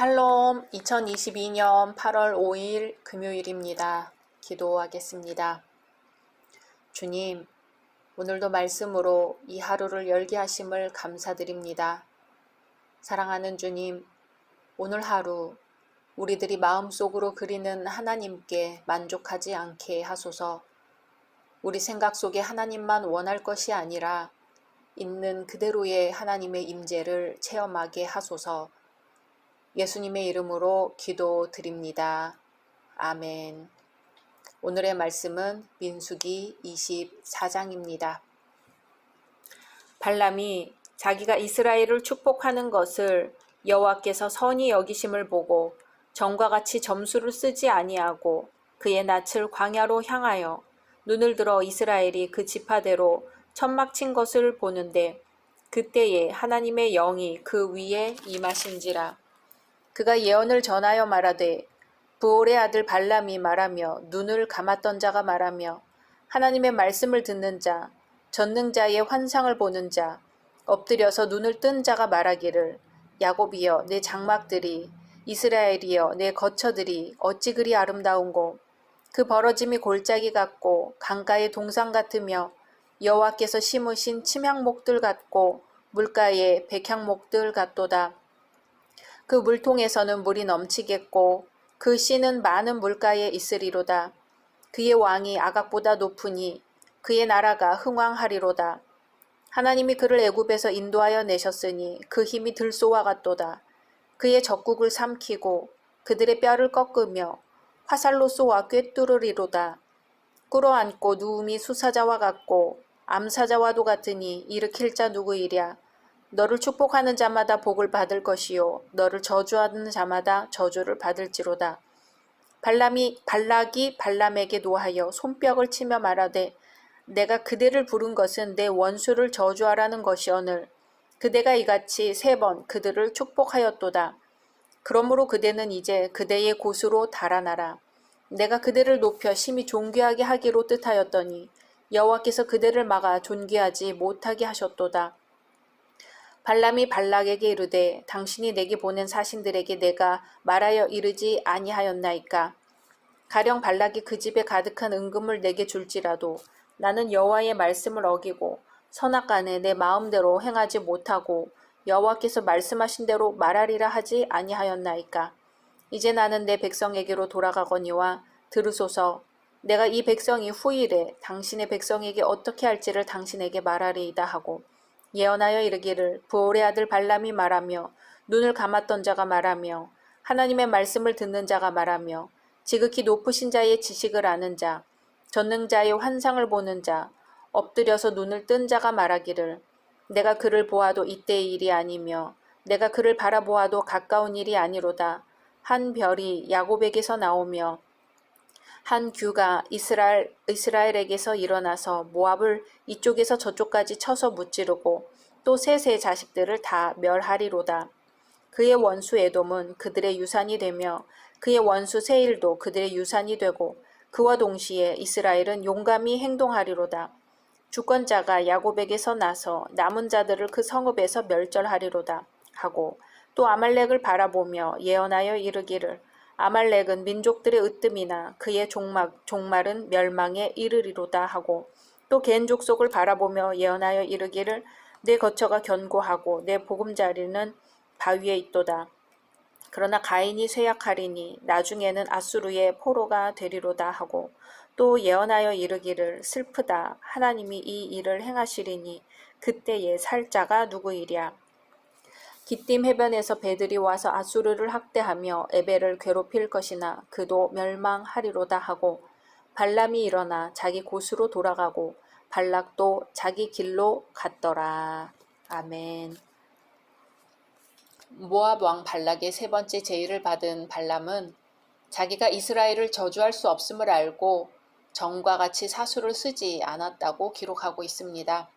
샬롬, 2022년 8월 5일 금요일입니다. 기도하겠습니다. 주님, 오늘도 말씀으로 이 하루를 열게 하심을 감사드립니다. 사랑하는 주님, 오늘 하루 우리들이 마음속으로 그리는 하나님께 만족하지 않게 하소서. 우리 생각 속에 하나님만 원할 것이 아니라 있는 그대로의 하나님의 임재를 체험하게 하소서. 예수님의 이름으로 기도드립니다. 아멘. 오늘의 말씀은 민수기 24장입니다. 발람이 자기가 이스라엘을 축복하는 것을 여호와께서 선히 여기심을 보고 전과 같이 점수를 쓰지 아니하고 그의 낯을 광야로 향하여 눈을 들어 이스라엘이 그 지파대로 천막 친 것을 보는데 그때에 하나님의 영이 그 위에 임하신지라. 그가 예언을 전하여 말하되 부올의 아들 발람이 말하며 눈을 감았던 자가 말하며 하나님의 말씀을 듣는 자, 전능자의 환상을 보는 자, 엎드려서 눈을 뜬 자가 말하기를 야곱이여 내 장막들이, 이스라엘이여 내 거처들이 어찌 그리 아름다운고 그 벌어짐이 골짜기 같고 강가의 동상 같으며 여호와께서 심으신 침향목들 같고 물가의 백향목들 같도다. 그 물통에서는 물이 넘치겠고 그 씨는 많은 물가에 있으리로다. 그의 왕이 아각보다 높으니 그의 나라가 흥왕하리로다. 하나님이 그를 애굽에서 인도하여 내셨으니 그 힘이 들소와 같도다. 그의 적국을 삼키고 그들의 뼈를 꺾으며 화살로 쏘아 꿰뚫으리로다. 끌어안고 누움이 수사자와 같고 암사자와도 같으니 일으킬 자 누구이랴. 너를 축복하는 자마다 복을 받을 것이요 너를 저주하는 자마다 저주를 받을지로다. 발락이 발람에게 노하여 손뼉을 치며 말하되 내가 그대를 부른 것은 내 원수를 저주하라는 것이오늘 그대가 이같이 3번 그들을 축복하였도다. 그러므로 그대는 이제 그대의 곳으로 달아나라. 내가 그대를 높여 심히 존귀하게 하기로 뜻하였더니 여호와께서 그대를 막아 존귀하지 못하게 하셨도다. 발람이 발락에게 이르되 당신이 내게 보낸 사신들에게 내가 말하여 이르지 아니하였나이까. 가령 발락이 그 집에 가득한 은금을 내게 줄지라도 나는 여호와의 말씀을 어기고 선악간에 내 마음대로 행하지 못하고 여호와께서 말씀하신 대로 말하리라 하지 아니하였나이까. 이제 나는 내 백성에게로 돌아가거니와 들으소서. 내가 이 백성이 후일에 당신의 백성에게 어떻게 할지를 당신에게 말하리이다 하고 예언하여 이르기를 부올의 아들 발람이 말하며 눈을 감았던 자가 말하며 하나님의 말씀을 듣는 자가 말하며 지극히 높으신 자의 지식을 아는 자 전능자의 환상을 보는 자 엎드려서 눈을 뜬 자가 말하기를 내가 그를 보아도 이때의 일이 아니며 내가 그를 바라보아도 가까운 일이 아니로다. 한 별이 야곱에게서 나오며 한 규가 이스라엘에게서 일어나서 모압을 이쪽에서 저쪽까지 쳐서 무찌르고 또 셋의 자식들을 다 멸하리로다. 그의 원수 에돔은 그들의 유산이 되며 그의 원수 세일도 그들의 유산이 되고 그와 동시에 이스라엘은 용감히 행동하리로다. 주권자가 야곱에게서 나서 남은 자들을 그 성읍에서 멸절하리로다 하고 또 아말렉을 바라보며 예언하여 이르기를 아말렉은 민족들의 으뜸이나 그의 종말은 멸망에 이르리로다 하고 또 겐 족속을 바라보며 예언하여 이르기를 내 거처가 견고하고 내 보금자리는 바위에 있도다. 그러나 가인이 쇠약하리니 나중에는 아수르의 포로가 되리로다 하고 또 예언하여 이르기를 슬프다. 하나님이 이 일을 행하시리니 그때에 살 자가 누구이랴. 기띔 해변에서 배들이 와서 아수르를 학대하며 에벨을 괴롭힐 것이나 그도 멸망하리로다 하고 발람이 일어나 자기 곳으로 돌아가고 발락도 자기 길로 갔더라. 아멘. 모압 왕 발락의 3번째 제의를 받은 발람은 자기가 이스라엘을 저주할 수 없음을 알고 전과 같이 사술을 쓰지 않았다고 기록하고 있습니다.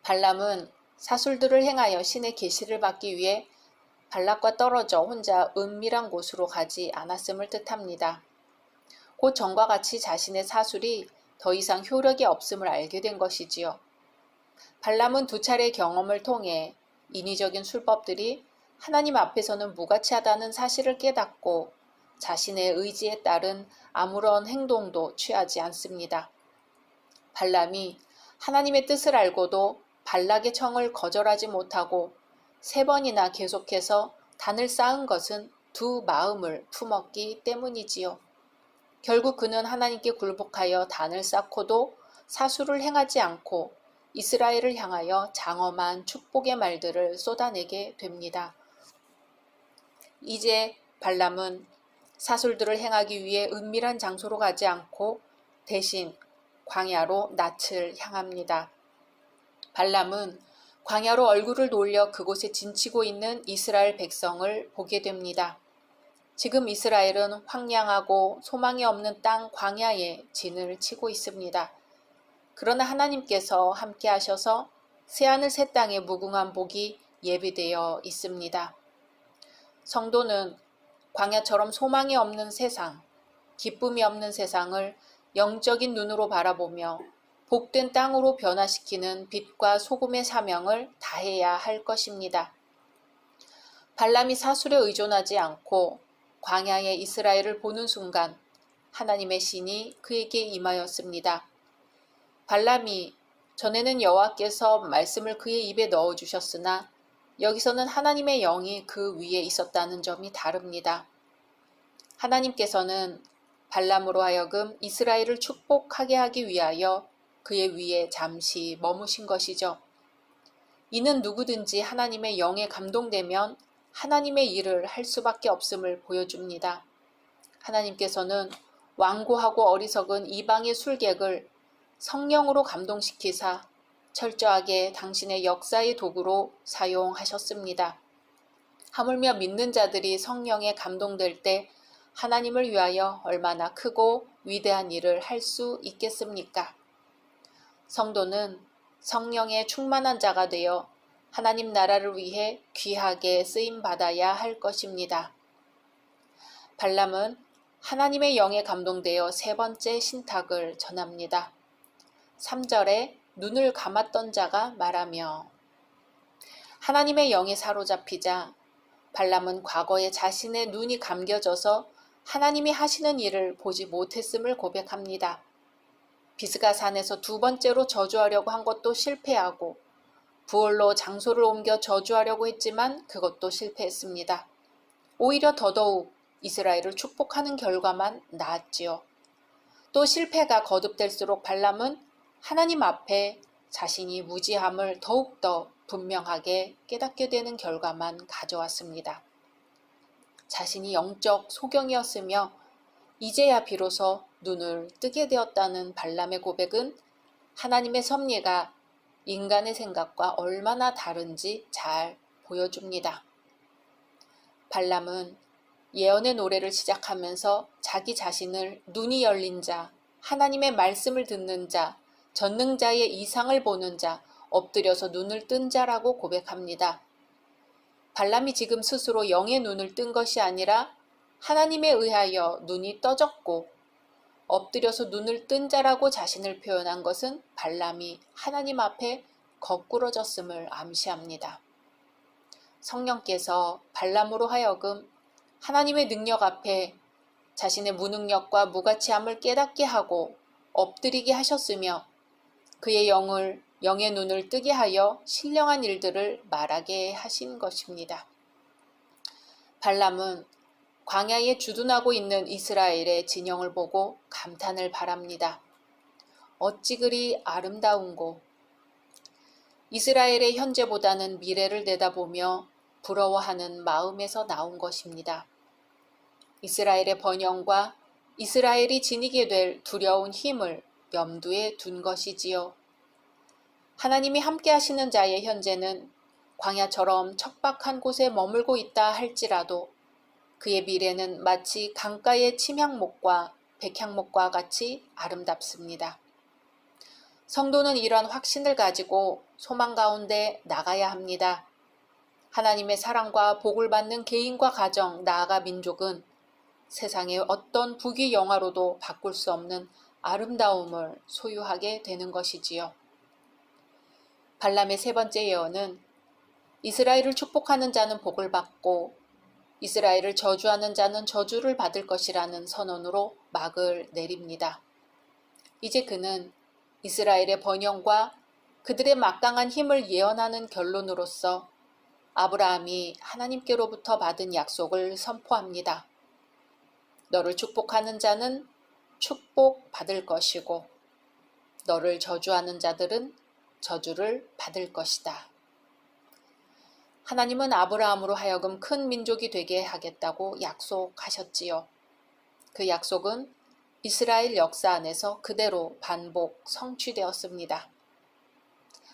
발람은 사술들을 행하여 신의 계시를 받기 위해 발락과 떨어져 혼자 은밀한 곳으로 가지 않았음을 뜻합니다. 곧 전과 같이 자신의 사술이 더 이상 효력이 없음을 알게 된 것이지요. 발람은 2차례 경험을 통해 인위적인 술법들이 하나님 앞에서는 무가치하다는 사실을 깨닫고 자신의 의지에 따른 아무런 행동도 취하지 않습니다. 발람이 하나님의 뜻을 알고도 발락의 청을 거절하지 못하고 3번이나 계속해서 단을 쌓은 것은 두 마음을 품었기 때문이지요. 결국 그는 하나님께 굴복하여 단을 쌓고도 사술을 행하지 않고 이스라엘을 향하여 장엄한 축복의 말들을 쏟아내게 됩니다. 이제 발람은 사술들을 행하기 위해 은밀한 장소로 가지 않고 대신 광야로 낯을 향합니다. 발람은 광야로 얼굴을 돌려 그곳에 진치고 있는 이스라엘 백성을 보게 됩니다. 지금 이스라엘은 황량하고 소망이 없는 땅 광야에 진을 치고 있습니다. 그러나 하나님께서 함께 하셔서 새하늘 새 땅의 무궁한 복이 예비되어 있습니다. 성도는 광야처럼 소망이 없는 세상, 기쁨이 없는 세상을 영적인 눈으로 바라보며 복된 땅으로 변화시키는 빛과 소금의 사명을 다해야 할 것입니다. 발람이 사술에 의존하지 않고 광야의 이스라엘을 보는 순간 하나님의 신이 그에게 임하였습니다. 발람이 전에는 여호와께서 말씀을 그의 입에 넣어주셨으나 여기서는 하나님의 영이 그 위에 있었다는 점이 다릅니다. 하나님께서는 발람으로 하여금 이스라엘을 축복하게 하기 위하여 그의 위에 잠시 머무신 것이죠. 이는 누구든지 하나님의 영에 감동되면 하나님의 일을 할 수밖에 없음을 보여줍니다. 하나님께서는 완고하고 어리석은 이방의 술객을 성령으로 감동시키사 철저하게 당신의 역사의 도구로 사용하셨습니다. 하물며 믿는 자들이 성령에 감동될 때 하나님을 위하여 얼마나 크고 위대한 일을 할 수 있겠습니까? 성도는 성령에 충만한 자가 되어 하나님 나라를 위해 귀하게 쓰임받아야 할 것입니다. 발람은 하나님의 영에 감동되어 세 번째 신탁을 전합니다. 3절에 눈을 감았던 자가 말하며 하나님의 영에 사로잡히자 발람은 과거에 자신의 눈이 감겨져서 하나님이 하시는 일을 보지 못했음을 고백합니다. 비스가 산에서 두 번째로 저주하려고 한 것도 실패하고 부올로 장소를 옮겨 저주하려고 했지만 그것도 실패했습니다. 오히려 더더욱 이스라엘을 축복하는 결과만 나았지요. 또 실패가 거듭될수록 발람은 하나님 앞에 자신이 무지함을 더욱더 분명하게 깨닫게 되는 결과만 가져왔습니다. 자신이 영적 소경이었으며 이제야 비로소 눈을 뜨게 되었다는 발람의 고백은 하나님의 섭리가 인간의 생각과 얼마나 다른지 잘 보여줍니다. 발람은 예언의 노래를 시작하면서 자기 자신을 눈이 열린 자, 하나님의 말씀을 듣는 자, 전능자의 이상을 보는 자, 엎드려서 눈을 뜬 자라고 고백합니다. 발람이 지금 스스로 영의 눈을 뜬 것이 아니라 하나님에 의하여 눈이 떠졌고 엎드려서 눈을 뜬 자라고 자신을 표현한 것은 발람이 하나님 앞에 거꾸러졌음을 암시합니다. 성령께서 발람으로 하여금 하나님의 능력 앞에 자신의 무능력과 무가치함을 깨닫게 하고 엎드리게 하셨으며 그의 영의 눈을 뜨게 하여 신령한 일들을 말하게 하신 것입니다. 발람은 광야에 주둔하고 있는 이스라엘의 진영을 보고 감탄을 바랍니다. 어찌 그리 아름다운고. 이스라엘의 현재보다는 미래를 내다보며 부러워하는 마음에서 나온 것입니다. 이스라엘의 번영과 이스라엘이 지니게 될 두려운 힘을 염두에 둔 것이지요. 하나님이 함께 하시는 자의 현재는 광야처럼 척박한 곳에 머물고 있다 할지라도 그의 미래는 마치 강가의 침향목과 백향목과 같이 아름답습니다. 성도는 이러한 확신을 가지고 소망 가운데 나가야 합니다. 하나님의 사랑과 복을 받는 개인과 가정, 나아가 민족은 세상의 어떤 부귀 영화로도 바꿀 수 없는 아름다움을 소유하게 되는 것이지요. 발람의 세 번째 예언은 이스라엘을 축복하는 자는 복을 받고 이스라엘을 저주하는 자는 저주를 받을 것이라는 선언으로 막을 내립니다. 이제 그는 이스라엘의 번영과 그들의 막강한 힘을 예언하는 결론으로서 아브라함이 하나님께로부터 받은 약속을 선포합니다. 너를 축복하는 자는 축복받을 것이고 너를 저주하는 자들은 저주를 받을 것이다. 하나님은 아브라함으로 하여금 큰 민족이 되게 하겠다고 약속하셨지요. 그 약속은 이스라엘 역사 안에서 그대로 반복 성취되었습니다.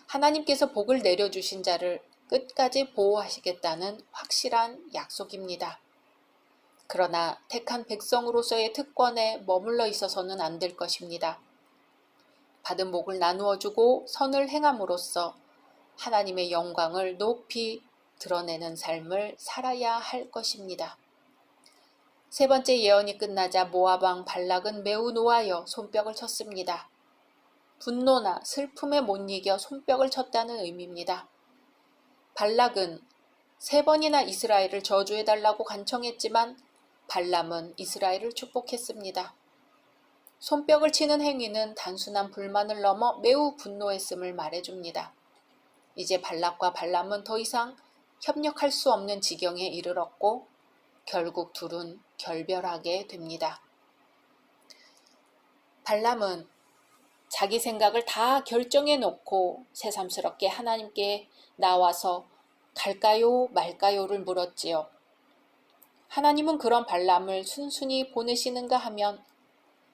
하나님께서 복을 내려주신 자를 끝까지 보호하시겠다는 확실한 약속입니다. 그러나 택한 백성으로서의 특권에 머물러 있어서는 안 될 것입니다. 받은 복을 나누어 주고 선을 행함으로써 하나님의 영광을 높이 드러내는 삶을 살아야 할 것입니다. 세 번째 예언이 끝나자 모압 왕 발락은 매우 노하여 손뼉을 쳤습니다. 분노나 슬픔에 못 이겨 손뼉을 쳤다는 의미입니다. 발락은 세 번이나 이스라엘을 저주해달라고 간청했지만 발람은 이스라엘을 축복했습니다. 손뼉을 치는 행위는 단순한 불만을 넘어 매우 분노했음을 말해줍니다. 이제 발락과 발람은 더 이상 협력할 수 없는 지경에 이르렀고 결국 둘은 결별하게 됩니다. 발람은 자기 생각을 다 결정해 놓고 새삼스럽게 하나님께 나와서 갈까요 말까요를 물었지요. 하나님은 그런 발람을 순순히 보내시는가 하면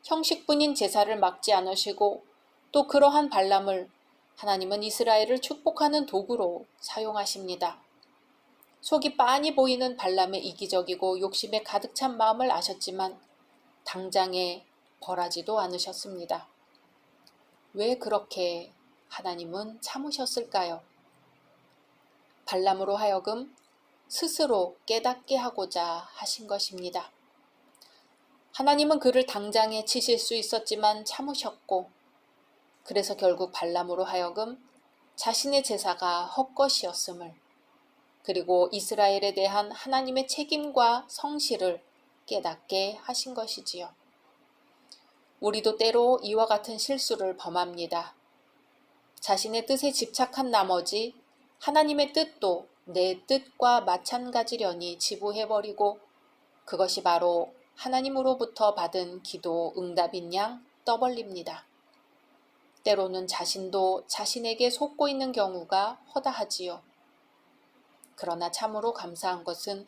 형식뿐인 제사를 막지 않으시고 또 그러한 발람을 하나님은 이스라엘을 축복하는 도구로 사용하십니다. 속이 빤히 보이는 발람의 이기적이고 욕심에 가득 찬 마음을 아셨지만 당장에 벌하지도 않으셨습니다. 왜 그렇게 하나님은 참으셨을까요? 발람으로 하여금 스스로 깨닫게 하고자 하신 것입니다. 하나님은 그를 당장에 치실 수 있었지만 참으셨고, 그래서 결국 발람으로 하여금 자신의 제사가 헛것이었음을, 그리고 이스라엘에 대한 하나님의 책임과 성실을 깨닫게 하신 것이지요. 우리도 때로 이와 같은 실수를 범합니다. 자신의 뜻에 집착한 나머지 하나님의 뜻도 내 뜻과 마찬가지려니 지부해버리고 그것이 바로 하나님으로부터 받은 기도 응답인 양 떠벌립니다. 때로는 자신도 자신에게 속고 있는 경우가 허다하지요. 그러나 참으로 감사한 것은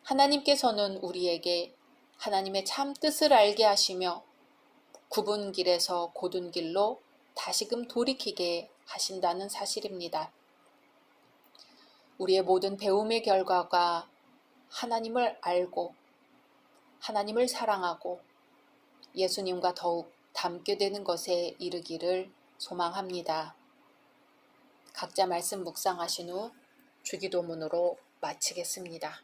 하나님께서는 우리에게 하나님의 참 뜻을 알게 하시며 굽은 길에서 곧은 길로 다시금 돌이키게 하신다는 사실입니다. 우리의 모든 배움의 결과가 하나님을 알고 하나님을 사랑하고 예수님과 더욱 닮게 되는 것에 이르기를 소망합니다. 각자 말씀 묵상하신 후 주기도문으로 마치겠습니다.